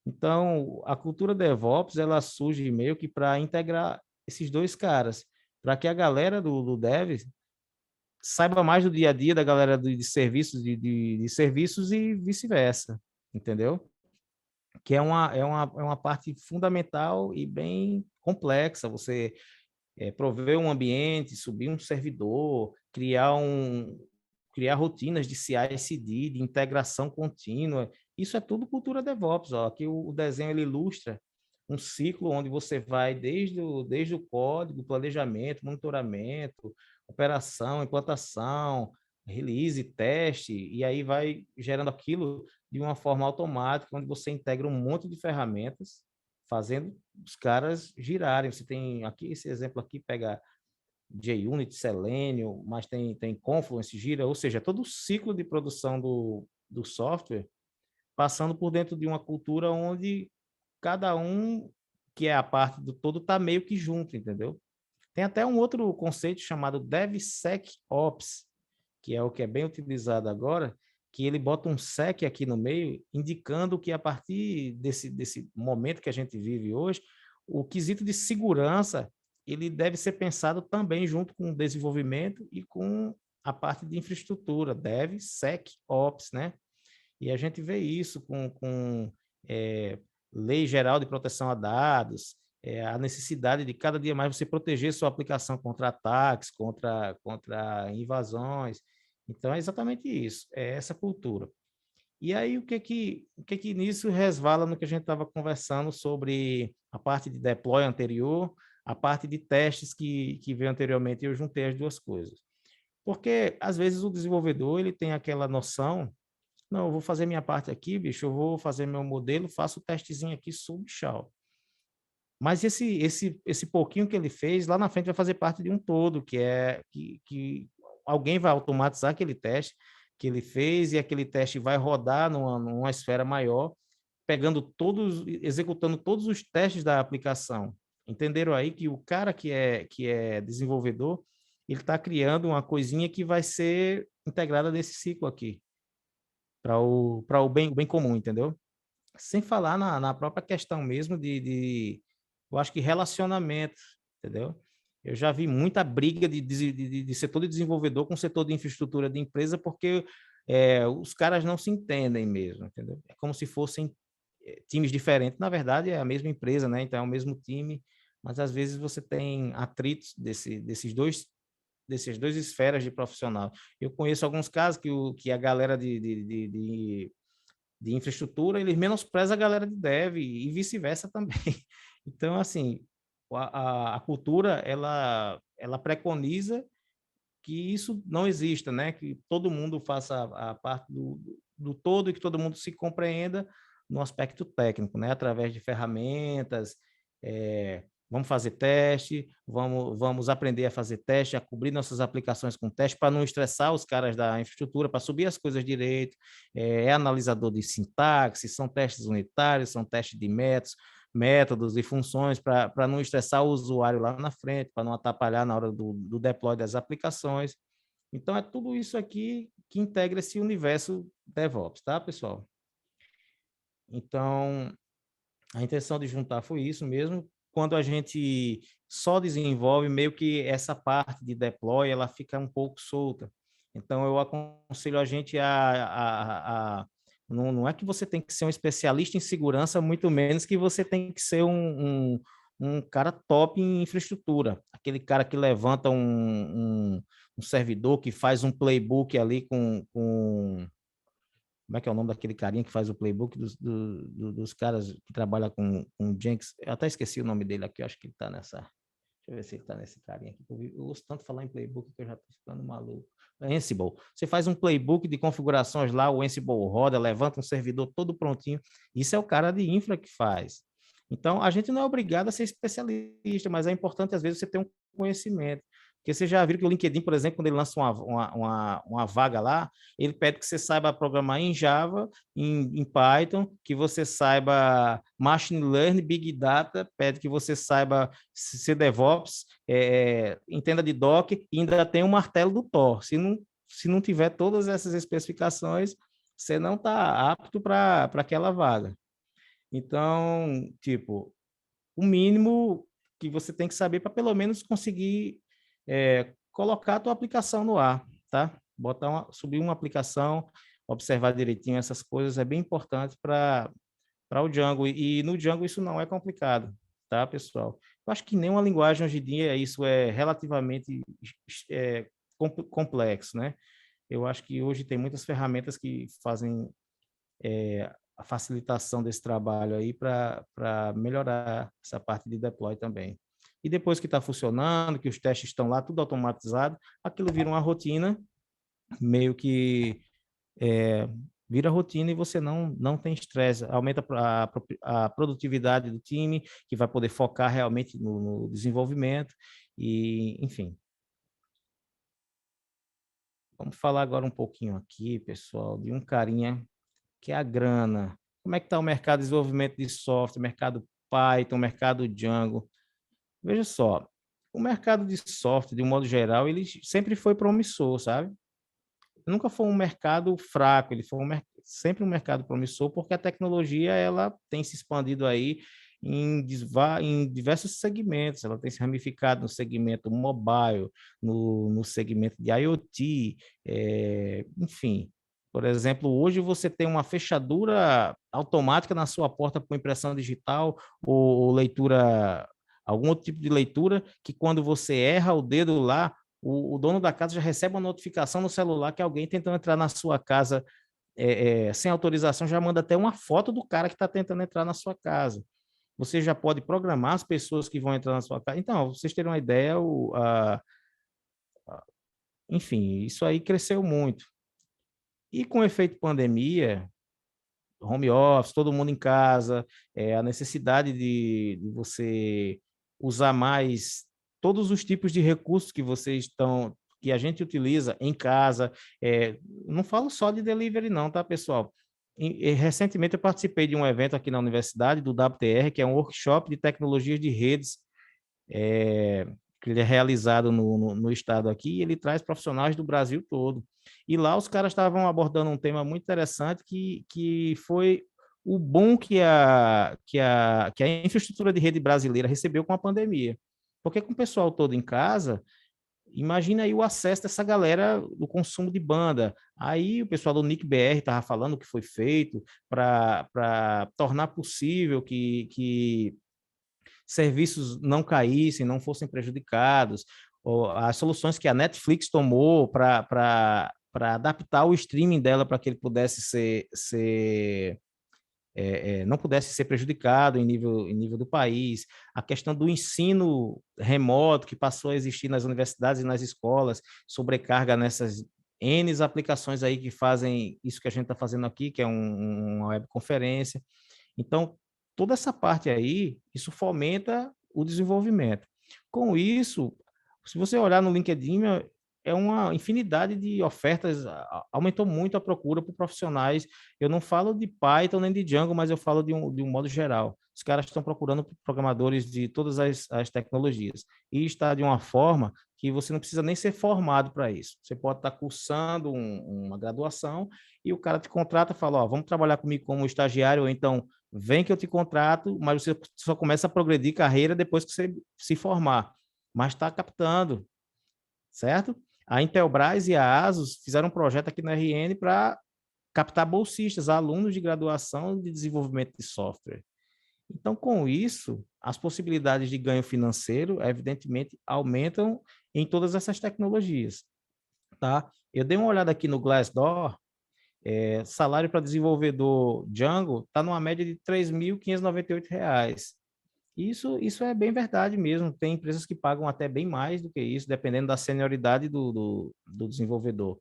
Então, a cultura DevOps, ela surge meio que para integrar esses dois caras, para que a galera do dev saiba mais do dia a dia da galera de serviços, de serviços e vice-versa, entendeu? Que é uma parte fundamental e bem complexa. Você prover um ambiente, subir um servidor, criar rotinas de CI/CD, de integração contínua. Isso é tudo cultura DevOps. Ó. Aqui o desenho ele ilustra um ciclo onde você vai desde o código, planejamento, monitoramento, operação, implantação, release, teste, e aí vai gerando aquilo de uma forma automática, onde você integra um monte de ferramentas, fazendo os caras girarem. Você tem aqui esse exemplo aqui, pega JUnit, Selenium, mas tem Confluence, Gira, ou seja, todo o ciclo de produção do software passando por dentro de uma cultura onde cada um, que é a parte do todo, está meio que junto, entendeu? Tem até um outro conceito chamado DevSecOps, que é o que é bem utilizado agora, que ele bota um sec aqui no meio, indicando que a partir desse momento que a gente vive hoje, o quesito de segurança ele deve ser pensado também junto com o desenvolvimento e com a parte de infraestrutura, DevSecOps, né? E a gente vê isso com Lei Geral de Proteção a Dados, a necessidade de cada dia mais você proteger sua aplicação contra ataques, contra invasões. Então, é exatamente isso, é essa cultura. E aí, o que nisso resvala no que a gente estava conversando sobre a parte de deploy anterior, a parte de testes que veio anteriormente, e eu juntei as duas coisas. Porque, às vezes, o desenvolvedor ele tem aquela noção, não, eu vou fazer minha parte aqui, bicho, eu vou fazer meu modelo, faço o testezinho aqui, subo, tchau. Mas esse pouquinho que ele fez, lá na frente vai fazer parte de um todo, que alguém vai automatizar aquele teste que ele fez, e aquele teste vai rodar numa esfera maior, executando todos os testes da aplicação. Entenderam aí que o cara que é desenvolvedor, ele está criando uma coisinha que vai ser integrada nesse ciclo aqui, para o bem comum, entendeu? Sem falar na própria questão mesmo eu acho que relacionamento, entendeu? Eu já vi muita briga de setor de desenvolvedor com setor de infraestrutura de empresa, porque os caras não se entendem mesmo, entendeu? É como se fossem times diferentes. Na verdade, é a mesma empresa, né? Então, é o mesmo time, mas às vezes você tem atritos dessas duas esferas de profissional. Eu conheço alguns casos que a galera de infraestrutura, eles menosprezam a galera de dev e vice-versa também. Então, assim, a cultura, ela preconiza que isso não exista, né? Que todo mundo faça a parte do todo e que todo mundo se compreenda no aspecto técnico, né? Através de ferramentas, vamos fazer teste, vamos aprender a fazer teste, a cobrir nossas aplicações com teste para não estressar os caras da infraestrutura, para subir as coisas direito, analisador de sintaxe, são testes unitários, são testes de métodos e funções para não estressar o usuário lá na frente, para não atrapalhar na hora do deploy das aplicações. Então, é tudo isso aqui que integra esse universo DevOps, tá, pessoal? Então, a intenção de juntar foi isso mesmo. Quando a gente só desenvolve, meio que essa parte de deploy, ela fica um pouco solta. Então, eu aconselho a gente não é que você tem que ser um especialista em segurança, muito menos que você tem que ser um cara top em infraestrutura. Aquele cara que levanta um servidor, que faz um playbook ali como é que é o nome daquele carinha que faz o playbook dos caras que trabalham com Jenkins? Eu até esqueci o nome dele aqui, eu acho que ele está nessa. Deixa eu ver se ele está nesse carinha aqui. Eu ouço tanto falar em playbook que eu já estou ficando maluco. Ansible. Você faz um playbook de configurações lá, o Ansible roda, levanta um servidor todo prontinho. Isso é o cara de infra que faz. Então, a gente não é obrigado a ser especialista, mas é importante, às vezes, você ter um conhecimento. Porque você já viu que o LinkedIn, por exemplo, quando ele lança uma vaga lá, ele pede que você saiba programar em Java, em Python, que você saiba Machine Learning, Big Data, pede que você saiba ser DevOps, entenda de Docker, e ainda tem o martelo do Thor. Se não tiver todas essas especificações, você não está apto para aquela vaga. Então, tipo, o mínimo que você tem que saber para pelo menos conseguir colocar a tua aplicação no ar, tá? Subir uma aplicação, observar direitinho essas coisas é bem importante para o Django. E no Django isso não é complicado, tá, pessoal? Eu acho que nenhuma linguagem hoje em dia isso é relativamente complexo, né? Eu acho que hoje tem muitas ferramentas que fazem a facilitação desse trabalho aí para melhorar essa parte de deploy também. E depois que está funcionando, que os testes estão lá, tudo automatizado, aquilo vira uma rotina, meio que vira rotina e você não tem estresse, aumenta a produtividade do time, que vai poder focar realmente no desenvolvimento, e enfim. Vamos falar agora um pouquinho aqui, pessoal, de um carinha que é a grana. Como é que está o mercado de desenvolvimento de software, mercado Python, mercado Django? Veja só, o mercado de software, de um modo geral, ele sempre foi promissor, sabe? Nunca foi um mercado fraco, ele foi sempre um mercado promissor, porque a tecnologia ela tem se expandido aí em diversos segmentos, ela tem se ramificado no segmento mobile, no segmento de IoT, enfim. Por exemplo, hoje você tem uma fechadura automática na sua porta com impressão digital ou leitura, algum outro tipo de leitura, que quando você erra o dedo lá, o dono da casa já recebe uma notificação no celular que alguém tentando entrar na sua casa sem autorização, já manda até uma foto do cara que está tentando entrar na sua casa. Você já pode programar as pessoas que vão entrar na sua casa. Então, vocês terem uma ideia, enfim, isso aí cresceu muito. E com o efeito pandemia, home office, todo mundo em casa, a necessidade de você usar mais todos os tipos de recursos que a gente utiliza em casa. Não falo só de delivery não, tá, pessoal? Recentemente eu participei de um evento aqui na universidade, do WTR, que é um workshop de tecnologias de redes, é, que ele é realizado no estado aqui, e ele traz profissionais do Brasil todo. E lá os caras estavam abordando um tema muito interessante, que foi o boom que a infraestrutura de rede brasileira recebeu com a pandemia. Porque com o pessoal todo em casa, imagina aí o acesso dessa galera do consumo de banda. Aí o pessoal do Nick BR estava falando o que foi feito para tornar possível que serviços não caíssem, não fossem prejudicados, ou as soluções que a Netflix tomou para adaptar o streaming dela para que ele pudesse não pudesse ser prejudicado em nível do país, a questão do ensino remoto que passou a existir nas universidades e nas escolas, sobrecarga nessas N aplicações aí que fazem isso que a gente está fazendo aqui, que é uma webconferência. Então, toda essa parte aí, isso fomenta o desenvolvimento. Com isso, se você olhar no LinkedIn, é uma infinidade de ofertas, aumentou muito a procura por profissionais. Eu não falo de Python nem de Django, mas eu falo de um modo geral. Os caras estão procurando programadores de todas as tecnologias. E está de uma forma que você não precisa nem ser formado para isso. Você pode estar cursando uma graduação e o cara te contrata e fala, ó, vamos trabalhar comigo como estagiário, ou então vem que eu te contrato, mas você só começa a progredir carreira depois que você se formar. Mas está captando, certo? A Intelbras e a ASUS fizeram um projeto aqui na RN para captar bolsistas, alunos de graduação de desenvolvimento de software. Então, com isso, as possibilidades de ganho financeiro, evidentemente, aumentam em todas essas tecnologias. Tá? Eu dei uma olhada aqui no Glassdoor, salário para desenvolvedor Django está numa média de R$ 3.598. Isso é bem verdade mesmo. Tem empresas que pagam até bem mais do que isso, dependendo da senioridade do desenvolvedor.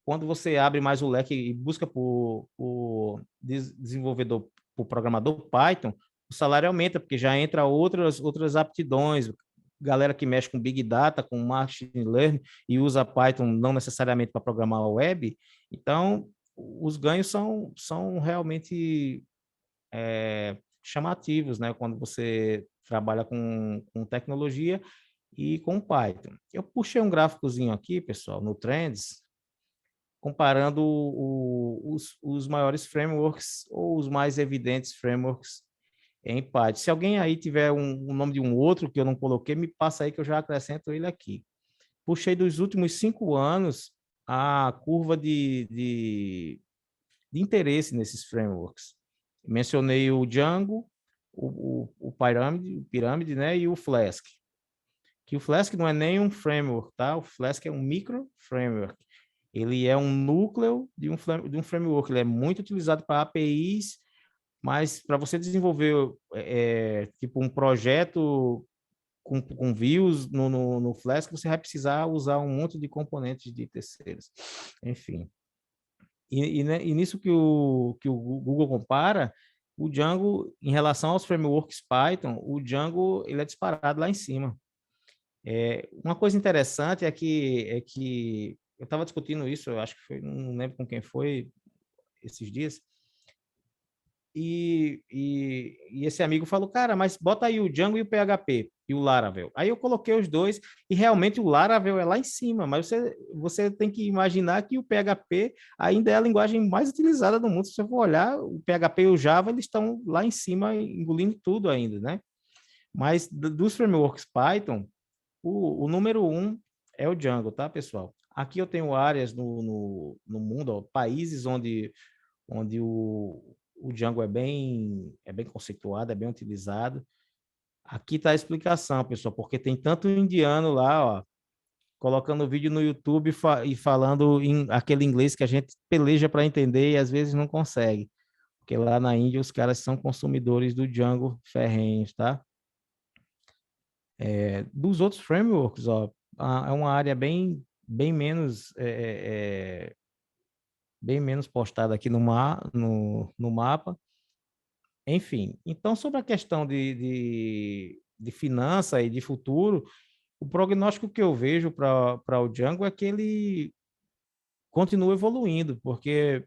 Quando você abre mais o leque e busca por desenvolvedor, por programador Python, o salário aumenta, porque já entra outras aptidões. Galera que mexe com Big Data, com Machine Learning e usa Python não necessariamente para programar a web. Então, os ganhos são realmente chamativos, né? Quando você trabalha com tecnologia e com Python. Eu puxei um gráficozinho aqui, pessoal, no Trends, comparando os maiores frameworks ou os mais evidentes frameworks em Python. Se alguém aí tiver um nome de um outro que eu não coloquei, me passa aí que eu já acrescento ele aqui. Puxei dos últimos 5 anos a curva de interesse nesses frameworks. Mencionei o Django, o Pyramid, né, e o Flask. Que o Flask não é nem um framework, tá? O Flask é um micro framework. Ele é um núcleo de um framework. Ele é muito utilizado para APIs, mas para você desenvolver tipo um projeto com views no Flask, você vai precisar usar um monte de componentes de terceiros. Enfim. E nisso que o Google compara, o Django, em relação aos frameworks Python, o Django ele é disparado lá em cima. Uma coisa interessante é que eu estava discutindo isso, eu acho que foi, não lembro com quem foi esses dias, e esse amigo falou, cara, mas bota aí o Django e o PHP e o Laravel. Aí eu coloquei os dois e realmente o Laravel é lá em cima, mas você tem que imaginar que o PHP ainda é a linguagem mais utilizada do mundo. Se você for olhar, o PHP e o Java, eles estão lá em cima engolindo tudo ainda, né? Mas dos frameworks Python, o número 1 é o Django, tá, pessoal? Aqui eu tenho áreas no mundo, ó, países onde o Django é bem conceituado, é bem utilizado. Aqui está a explicação, pessoal, porque tem tanto indiano lá, ó, colocando vídeo no YouTube e falando em aquele inglês que a gente peleja para entender e às vezes não consegue. Porque lá na Índia os caras são consumidores do Django ferrenhos, tá? Dos outros frameworks, ó, é uma área bem menos bem menos postada aqui no mapa. Enfim, então sobre a questão de finança e de futuro, o prognóstico que eu vejo para o Django é que ele continua evoluindo, porque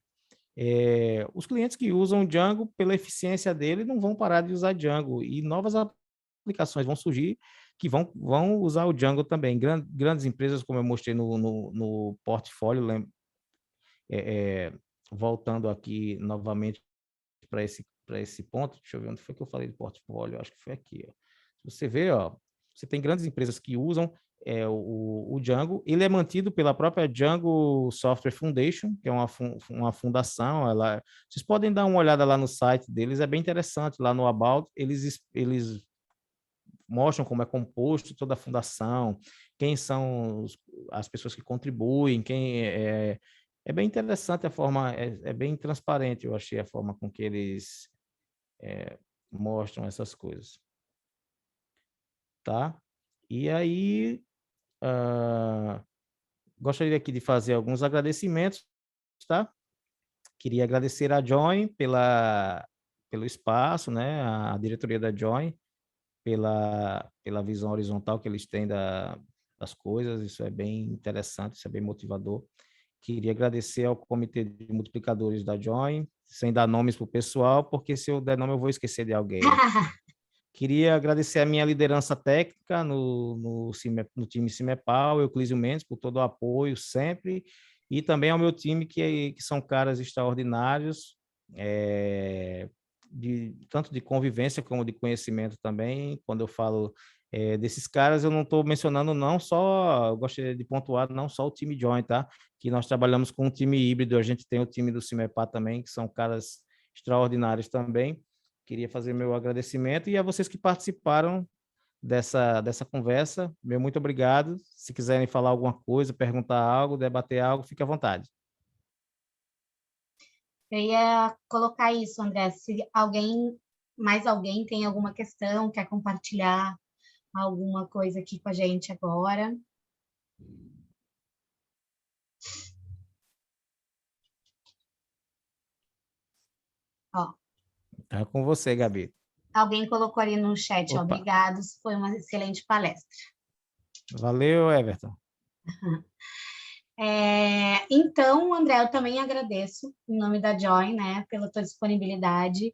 os clientes que usam o Django, pela eficiência dele, não vão parar de usar Django, e novas aplicações vão surgir que vão usar o Django também. Grandes empresas, como eu mostrei no portfólio, voltando aqui novamente para esse ponto, deixa eu ver onde foi que eu falei de portfólio, acho que foi aqui. Ó. Você vê, ó, você tem grandes empresas que usam o Django, ele é mantido pela própria Django Software Foundation, que é uma fundação. Vocês podem dar uma olhada lá no site deles, é bem interessante. Lá no About, eles mostram como é composto toda a fundação, quem são as pessoas que contribuem, é bem interessante a forma, é bem transparente, eu achei a forma com que eles mostram essas coisas. Tá? E aí, gostaria aqui de fazer alguns agradecimentos, tá? Queria agradecer a Join pelo espaço, né? A diretoria da Join, pela visão horizontal que eles têm das coisas, isso é bem interessante, isso é bem motivador. Queria agradecer ao comitê de multiplicadores da Join, sem dar nomes para o pessoal, porque se eu der nome eu vou esquecer de alguém. Queria agradecer a minha liderança técnica no time Cimepal, Euclísio Mendes, por todo o apoio sempre, e também ao meu time, que são caras extraordinários, tanto de convivência como de conhecimento também. Quando eu falo desses caras, eu não estou mencionando eu gostaria de pontuar não só o time Join, tá? Que nós trabalhamos com um time híbrido, a gente tem o time do Cimepar também, que são caras extraordinários também. Queria fazer meu agradecimento e a vocês que participaram dessa conversa, meu muito obrigado. Se quiserem falar alguma coisa, perguntar algo, debater algo, fique à vontade. Eu ia colocar isso, André, se mais alguém tem alguma questão, quer compartilhar alguma coisa aqui com a gente agora. Ó. Tá com você, Gabi. Alguém colocou ali no chat, Opa. Obrigados, foi uma excelente palestra. Valeu, Everton. Então, André, eu também agradeço, em nome da Join, né, pela tua disponibilidade,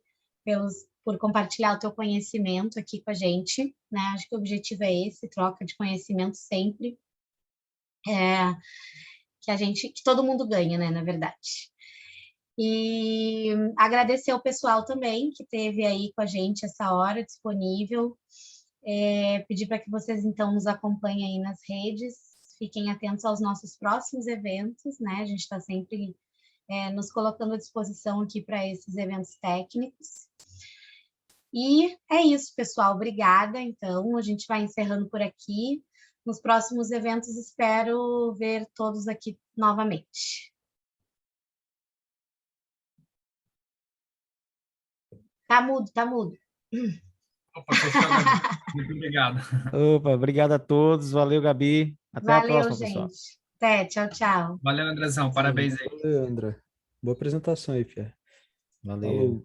por compartilhar o teu conhecimento aqui com a gente, né, acho que o objetivo é esse, troca de conhecimento sempre, que todo mundo ganha, né, na verdade. E agradecer ao pessoal também que esteve aí com a gente essa hora disponível, pedir para que vocês, então, nos acompanhem aí nas redes, fiquem atentos aos nossos próximos eventos, né? A gente está sempre nos colocando à disposição aqui para esses eventos técnicos. E é isso, pessoal. Obrigada. Então, a gente vai encerrando por aqui. Nos próximos eventos, espero ver todos aqui novamente. Tá mudo, tá mudo. Opa, fechou, Gabi. Muito obrigado. Opa, obrigado a todos. Valeu, Gabi. Até a próxima, pessoal. Gente. Até, tchau, tchau. Valeu, Andrezão. Parabéns aí. Valeu, André. Boa apresentação aí, Pierre. Valeu. Falou.